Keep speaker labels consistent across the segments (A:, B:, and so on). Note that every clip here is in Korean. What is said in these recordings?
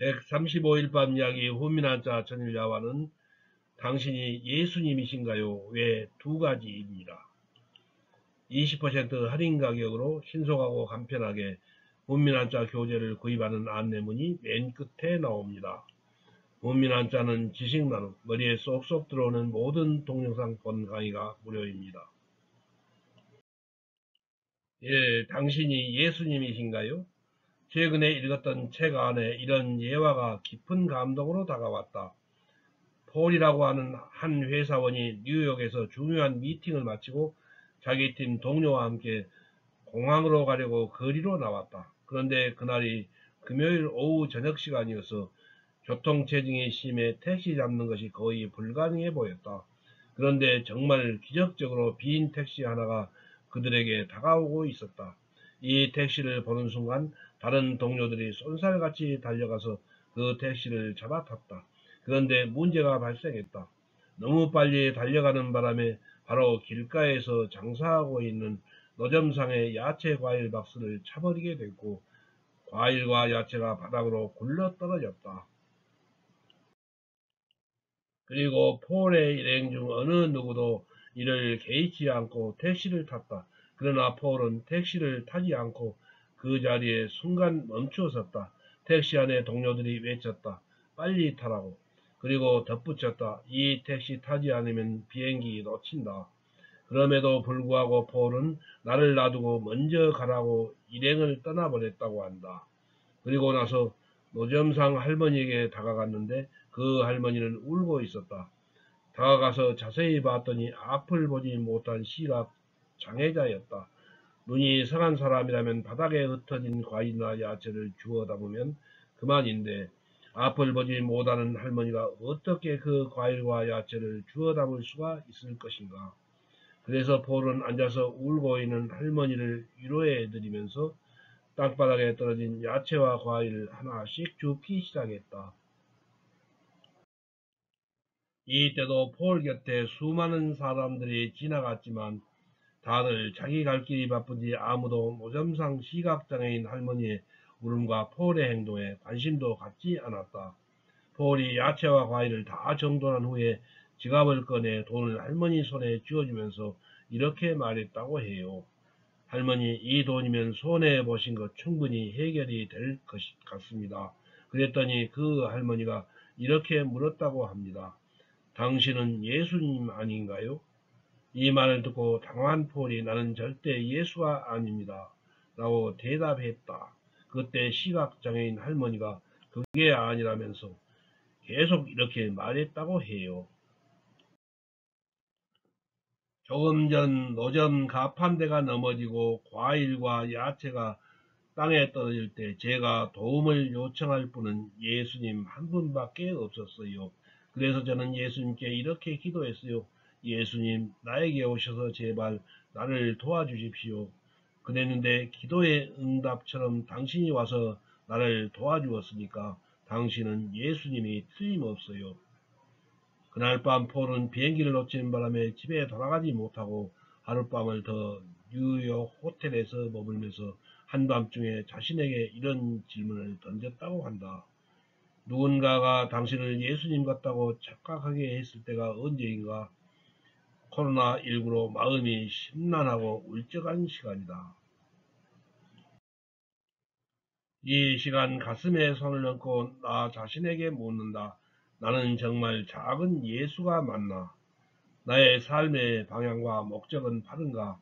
A: 135일 밤 이야기 훈민한자 천일야와는 당신이 예수님이신가요? 외 두 가지입니다. 20% 할인 가격으로 신속하고 간편하게 훈민한자 교재를 구입하는 안내문이 맨 끝에 나옵니다. 훈민한자는 지식나눔, 머리에 쏙쏙 들어오는 모든 동영상 본 강의가 무료입니다. 예, 당신이 예수님이신가요? 최근에 읽었던 책 안에 이런 예화가 깊은 감동으로 다가왔다. 폴이라고 하는 한 회사원이 뉴욕에서 중요한 미팅을 마치고 자기 팀 동료와 함께 공항으로 가려고 거리로 나왔다. 그런데 그날이 금요일 오후 저녁 시간이어서 교통체증이 심해 택시 잡는 것이 거의 불가능해 보였다. 그런데 정말 기적적으로 빈 택시 하나가 그들에게 다가오고 있었다. 이 택시를 보는 순간 다른 동료들이 쏜살같이 달려가서 그 택시를 잡아 탔다. 그런데 문제가 발생했다. 너무 빨리 달려가는 바람에 바로 길가에서 장사하고 있는 노점상의 야채 과일 박스를 차버리게 됐고 과일과 야채가 바닥으로 굴러 떨어졌다. 그리고 폴의 일행 중 어느 누구도 이를 개의치 않고 택시를 탔다. 그러나 폴은 택시를 타지 않고 그 자리에 순간 멈추어 섰다. 택시 안에 동료들이 외쳤다. 빨리 타라고. 그리고 덧붙였다. 이 택시 타지 않으면 비행기 놓친다. 그럼에도 불구하고 폴은 나를 놔두고 먼저 가라고 일행을 떠나보냈다고 한다. 그리고 나서 노점상 할머니에게 다가갔는데 그 할머니는 울고 있었다. 다가가서 자세히 봤더니 앞을 보지 못한 시각 장애자였다. 눈이 성한 사람이라면 바닥에 흩어진 과일이나 야채를 주워 담으면 그만인데 앞을 보지 못하는 할머니가 어떻게 그 과일과 야채를 주워 담을 수가 있을 것인가. 그래서 폴은 앉아서 울고 있는 할머니를 위로해 드리면서 땅바닥에 떨어진 야채와 과일을 하나씩 줍기 시작했다. 이때도 폴 곁에 수많은 사람들이 지나갔지만 다들 자기 갈 길이 바쁜지 아무도 노점상 시각장애인 할머니의 울음과 폴의 행동에 관심도 갖지 않았다. 폴이 야채와 과일을 다 정돈한 후에 지갑을 꺼내 돈을 할머니 손에 쥐어주면서 이렇게 말했다고 해요. 할머니, 이 돈이면 손해보신 것 충분히 해결이 될 것 같습니다. 그랬더니 그 할머니가 이렇게 물었다고 합니다. 당신은 예수님 아닌가요? 이 말을 듣고 당황한 폴이 나는 절대 예수가 아닙니다. 라고 대답했다. 그때 시각장애인 할머니가 그게 아니라면서 계속 이렇게 말했다고 해요. 조금 전 노점 가판대가 넘어지고 과일과 야채가 땅에 떨어질 때 제가 도움을 요청할 분은 예수님 한 분밖에 없었어요. 그래서 저는 예수님께 이렇게 기도했어요. 예수님, 나에게 오셔서 제발 나를 도와주십시오. 그랬는데 기도의 응답처럼 당신이 와서 나를 도와주었으니까 당신은 예수님이 틀림없어요. 그날 밤 폴은 비행기를 놓치는 바람에 집에 돌아가지 못하고 하룻밤을 더 뉴욕 호텔에서 머물면서 한밤중에 자신에게 이런 질문을 던졌다고 한다. 누군가가 당신을 예수님 같다고 착각하게 했을 때가 언제인가? 코로나19로 마음이 심란하고 울적한 시간이다. 이 시간 가슴에 손을 얹고 나 자신에게 묻는다. 나는 정말 작은 예수가 맞나? 나의 삶의 방향과 목적은 바른가?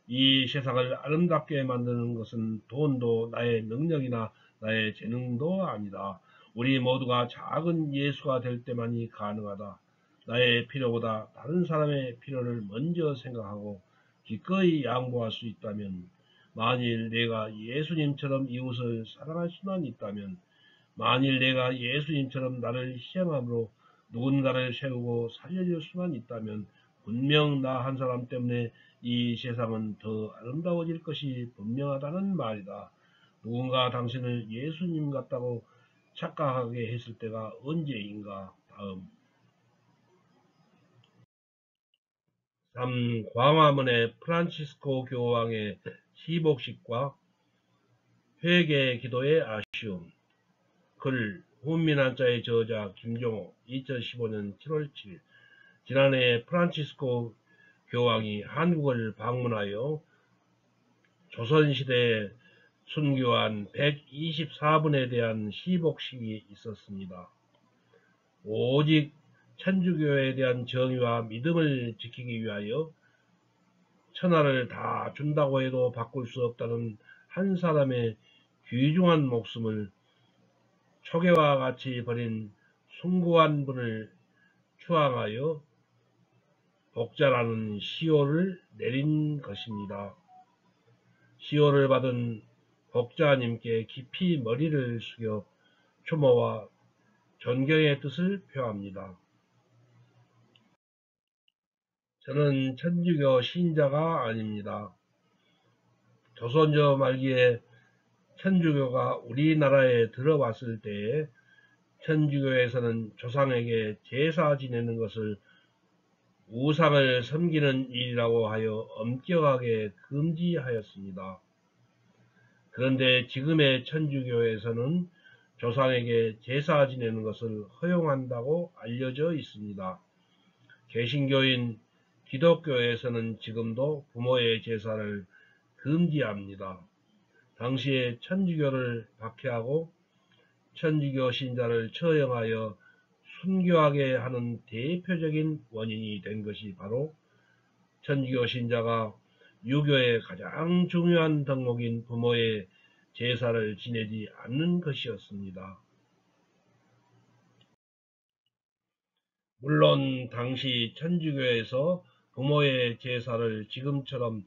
A: 이 세상을 아름답게 만드는 것은 돈도 나의 능력이나 나의 재능도 아니다. 우리 모두가 작은 예수가 될 때만이 가능하다. 나의 필요보다 다른 사람의 필요를 먼저 생각하고 기꺼이 양보할 수 있다면, 만일 내가 예수님처럼 이웃을 사랑할 수만 있다면, 만일 내가 예수님처럼 나를 희생함으로 누군가를 세우고 살려줄 수만 있다면 분명 나 한 사람 때문에 이 세상은 더 아름다워질 것이 분명하다는 말이다. 누군가 당신을 예수님 같다고 착각하게 했을 때가 언제인가? 다음 3. 광화문의 프란치스코 교황의 시복식과 회개 기도의 아쉬움. 글 훈민한자의 저자 김종호 2015년 7월 7일 지난해 프란치스코 교황이 한국을 방문하여 조선시대 순교한 124분에 대한 시복식이 있었습니다. 오직 천주교에 대한 정의와 믿음을 지키기 위하여 천하를 다 준다고 해도 바꿀 수 없다는 한 사람의 귀중한 목숨을 초계와 같이 버린 숭고한 분을 추앙하여 복자라는 시호를 내린 것입니다. 시호를 받은 복자님께 깊이 머리를 숙여 추모와 존경의 뜻을 표합니다. 저는 천주교 신자가 아닙니다. 조선조 말기에 천주교가 우리나라에 들어왔을 때에 천주교에서는 조상에게 제사 지내는 것을 우상을 섬기는 일이라고 하여 엄격하게 금지하였습니다. 그런데 지금의 천주교에서는 조상에게 제사 지내는 것을 허용한다고 알려져 있습니다. 개신교인 기독교에서는 지금도 부모의 제사를 금지합니다. 당시에 천주교를 박해하고 천주교 신자를 처형하여 순교하게 하는 대표적인 원인이 된 것이 바로 천주교 신자가 유교의 가장 중요한 덕목인 부모의 제사를 지내지 않는 것이었습니다. 물론 당시 천주교에서 부모의 제사를 지금처럼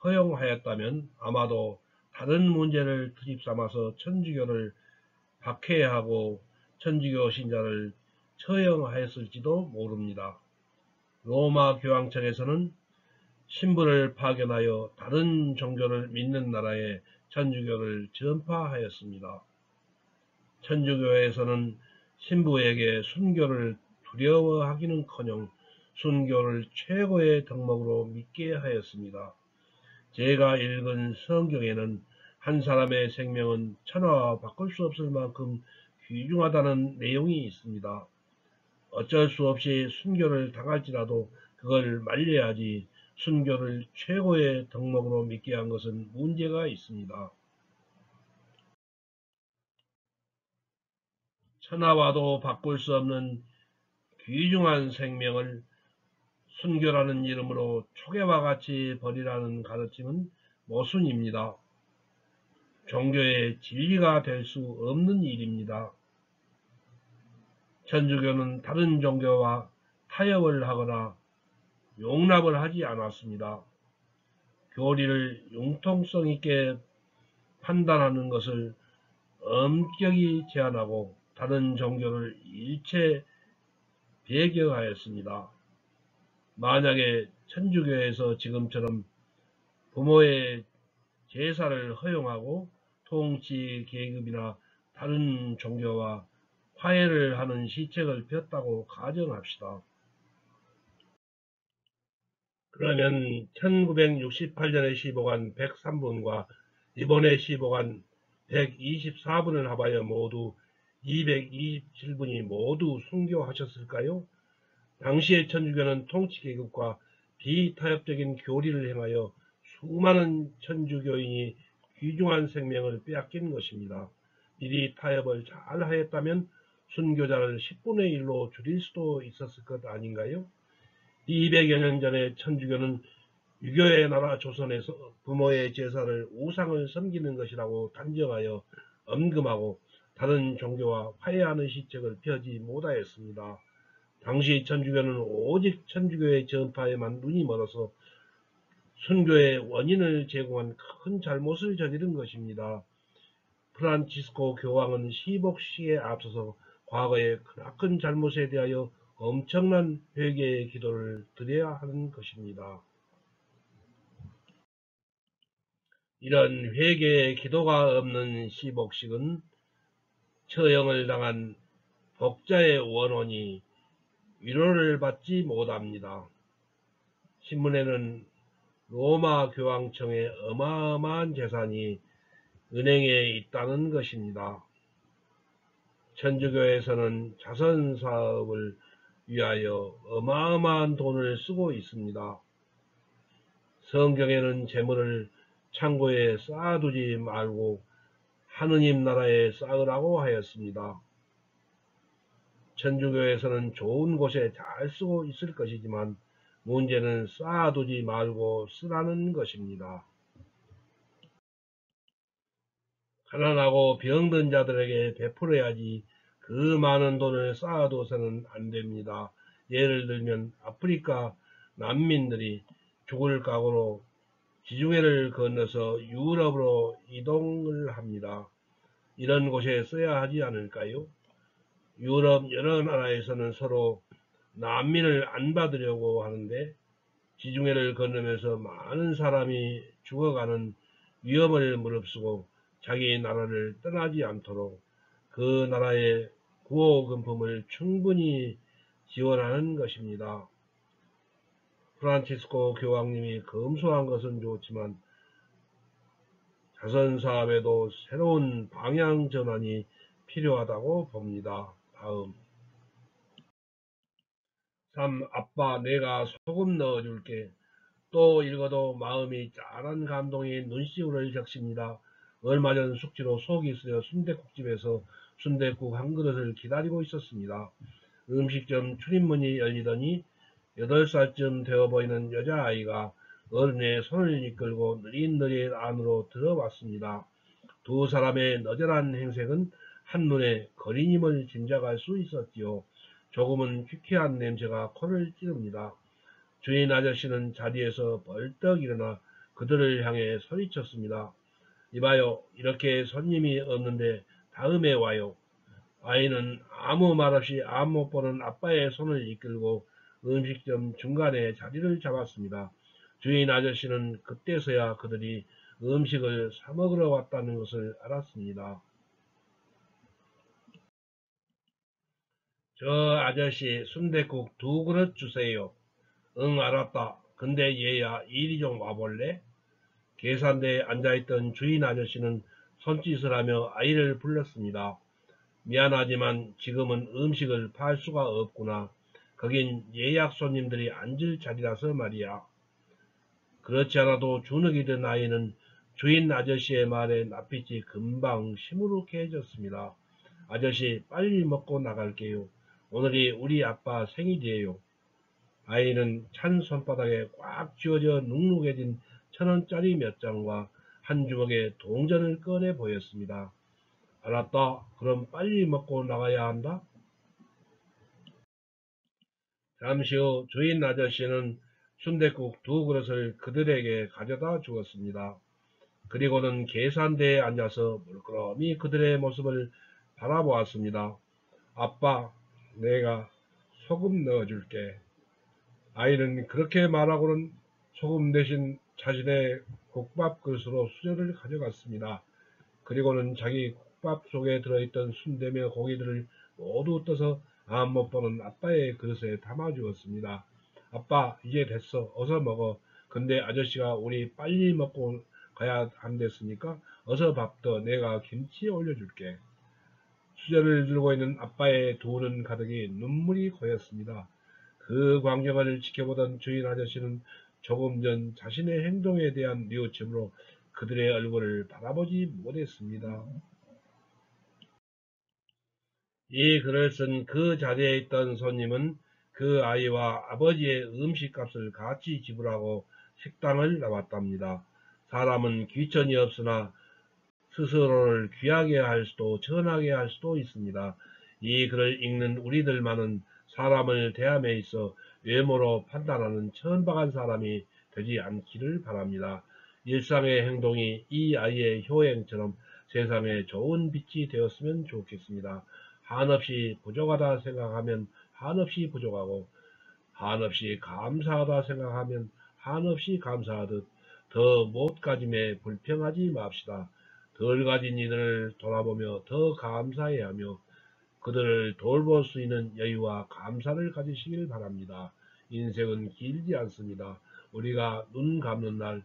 A: 허용하였다면 아마도 다른 문제를 투입삼아서 천주교를 박해하고 천주교 신자를 처형하였을지도 모릅니다. 로마 교황청에서는 신부를 파견하여 다른 종교를 믿는 나라에 천주교를 전파하였습니다. 천주교에서는 신부에게 순교를 두려워하기는커녕 순교를 최고의 덕목으로 믿게 하였습니다. 제가 읽은 성경에는 한 사람의 생명은 천하와 바꿀 수 없을 만큼 귀중하다는 내용이 있습니다. 어쩔 수 없이 순교를 당할지라도 그걸 말려야지 순교를 최고의 덕목으로 믿게 한 것은 문제가 있습니다. 천하와도 바꿀 수 없는 귀중한 생명을 순교라는 이름으로 초계와 같이 버리라는 가르침은 모순입니다. 종교의 진리가 될 수 없는 일입니다. 천주교는 다른 종교와 타협을 하거나 용납을 하지 않았습니다. 교리를 융통성 있게 판단하는 것을 엄격히 제한하고 다른 종교를 일체 배격하였습니다. 만약에 천주교에서 지금처럼 부모의 제사를 허용하고 통치 계급이나 다른 종교와 화해를 하는 시책을 폈다고 가정합시다. 그러면 1968년에 시복한 103분과 이번에 시복한 124분을 합하여 모두 227분이 모두 순교하셨을까요? 당시의 천주교는 통치계급과 비타협적인 교리를 행하여 수많은 천주교인이 귀중한 생명을 빼앗긴 것입니다. 미리 타협을 잘 하였다면 순교자를 10분의 1로 줄일 수도 있었을 것 아닌가요? 200여 년 전에 천주교는 유교의 나라 조선에서 부모의 제사를 우상을 섬기는 것이라고 단정하여 엄금하고 다른 종교와 화해하는 시책을 펴지 못하였습니다. 당시 천주교는 오직 천주교의 전파에만 눈이 멀어서 순교의 원인을 제공한 큰 잘못을 저지른 것입니다. 프란치스코 교황은 시복식에 앞서서 과거의 크나큰 잘못에 대하여 엄청난 회개의 기도를 드려야 하는 것입니다. 이런 회개의 기도가 없는 시복식은 처형을 당한 복자의 원혼이 위로를 받지 못합니다. 신문에는 로마 교황청의 어마어마한 재산이 은행에 있다는 것입니다. 천주교에서는 자선 사업을 위하여 어마어마한 돈을 쓰고 있습니다. 성경에는 재물을 창고에 쌓아두지 말고 하느님 나라에 쌓으라고 하였습니다. 천주교에서는 좋은 곳에 잘 쓰고 있을 것이지만 문제는 쌓아두지 말고 쓰라는 것입니다. 가난하고 병든 자들에게 베풀어야지 그 많은 돈을 쌓아둬서는 안 됩니다. 예를 들면 아프리카 난민들이 죽을 각오로 지중해를 건너서 유럽으로 이동을 합니다. 이런 곳에 써야 하지 않을까요? 유럽 여러 나라에서는 서로 난민을 안 받으려고 하는데 지중해를 건너면서 많은 사람이 죽어가는 위험을 무릅쓰고 자기 나라를 떠나지 않도록 그 나라의 구호금품을 충분히 지원하는 것입니다. 프란치스코 교황님이 검소한 것은 좋지만 자선사업에도 새로운 방향 전환이 필요하다고 봅니다. 다음 3. 아빠 내가 소금 넣어줄게. 또 읽어도 마음이 짠한 감동이 눈시울을 적십니다. 얼마 전 숙지로 속이 쓰려 순댓국집에서 순댓국 한 그릇을 기다리고 있었습니다. 음식점 출입문이 열리더니 8살쯤 되어 보이는 여자아이가 어른의 손을 이끌고 느릿느릿 안으로 들어왔습니다. 두 사람의 너절한 행색은 한눈에 거린임을 짐작할 수 있었지요. 조금은 퀴퀴한 냄새가 코를 찌릅니다. 주인 아저씨는 자리에서 벌떡 일어나 그들을 향해 소리쳤습니다. 이봐요, 이렇게 손님이 없는데 다음에 와요. 아이는 아무 말 없이 안 못 보는 아빠의 손을 이끌고 음식점 중간에 자리를 잡았습니다. 주인 아저씨는 그때서야 그들이 음식을 사 먹으러 왔다는 것을 알았습니다. 저 아저씨 순댓국 2그릇 주세요. 응, 알았다. 근데 얘야, 이리 좀 와볼래? 계산대에 앉아있던 주인 아저씨는 손짓을 하며 아이를 불렀습니다. 미안하지만 지금은 음식을 팔 수가 없구나. 거긴 예약 손님들이 앉을 자리라서 말이야. 그렇지 않아도 주눅이 든 아이는 주인 아저씨의 말에 낯빛이 금방 시무룩해졌습니다. 아저씨, 빨리 먹고 나갈게요. 오늘이 우리 아빠 생일이에요. 아이는 찬 손바닥에 꽉 쥐어져 눅눅해진 1,000원짜리 몇 장과 한 주먹의 동전을 꺼내 보였습니다. 알았다. 그럼 빨리 먹고 나가야 한다. 잠시 후 주인 아저씨는 순댓국 2그릇을 그들에게 가져다 주었습니다. 그리고는 계산대에 앉아서 물끄러미 그들의 모습을 바라보았습니다. 아빠, 내가 소금 넣어줄게. 아이는 그렇게 말하고는 소금 대신 자신의 국밥 그릇으로 수저를 가져갔습니다. 그리고는 자기 국밥 속에 들어있던 순대며 고기들을 모두 떠서 안 못 보는 아빠의 그릇에 담아주었습니다. 아빠, 이제 됐어. 어서 먹어. 근데 아저씨가 우리 빨리 먹고 가야 한댔으니까 어서 밥 떠. 내가 김치 올려줄게. 수저를 들고 있는 아빠의 두 눈 가득이 눈물이 고였습니다. 그 광경을 지켜보던 주인 아저씨는 조금 전 자신의 행동에 대한 뉘우침으로 그들의 얼굴을 바라보지 못했습니다. 이 글을 쓴 그 자리에 있던 손님은 그 아이와 아버지의 음식값을 같이 지불하고 식당을 나왔답니다. 사람은 귀천이 없으나 스스로를 귀하게 할 수도 전하게 할 수도 있습니다. 이 글을 읽는 우리들만은 사람을 대함에 있어 외모로 판단하는 천박한 사람이 되지 않기를 바랍니다. 일상의 행동이 이 아이의 효행처럼 세상에 좋은 빛이 되었으면 좋겠습니다. 한없이 부족하다 생각하면 한없이 부족하고 한없이 감사하다 생각하면 한없이 감사하듯 더 못 가짐에 불평하지 맙시다. 덜 가진 이들을 돌아보며 더 감사해야 하며 그들을 돌볼 수 있는 여유와 감사를 가지시길 바랍니다. 인생은 길지 않습니다. 우리가 눈 감는 날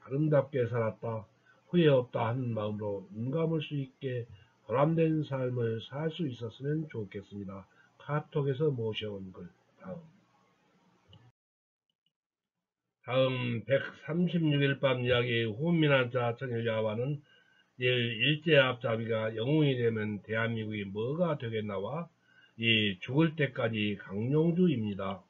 A: 아름답게 살았다, 후회 없다 하는 마음으로 눈 감을 수 있게 보람된 삶을 살 수 있었으면 좋겠습니다. 카톡에서 모셔온 글. 다음 136일 밤 이야기. 훈민한자 청일야와는 일제 앞잡이가 영웅이 되면 대한민국이 뭐가 되겠나와 이 죽을 때까지 강용주입니다.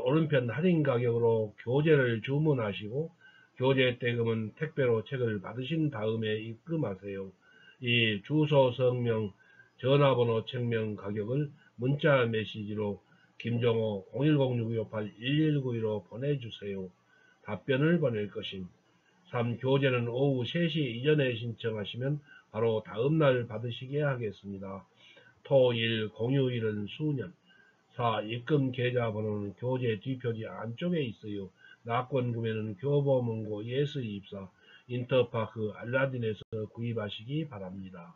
A: 오른편 할인 가격으로 교재를 주문하시고 교재 대금은 택배로 책을 받으신 다음에 입금하세요. 이 주소, 성명, 전화번호, 책명 가격을 문자 메시지로 김정호 010-6258-1192로 보내주세요. 답변을 보낼 것임. 3. 교재는 오후 3시 이전에 신청하시면 바로 다음날 받으시게 하겠습니다. 토1 공휴일은 수년. 4. 입금 계좌번호는 교재 뒷표지 안쪽에 있어요. 낙권 구매는 교보문고 예스입사 인터파크 알라딘에서 구입하시기 바랍니다.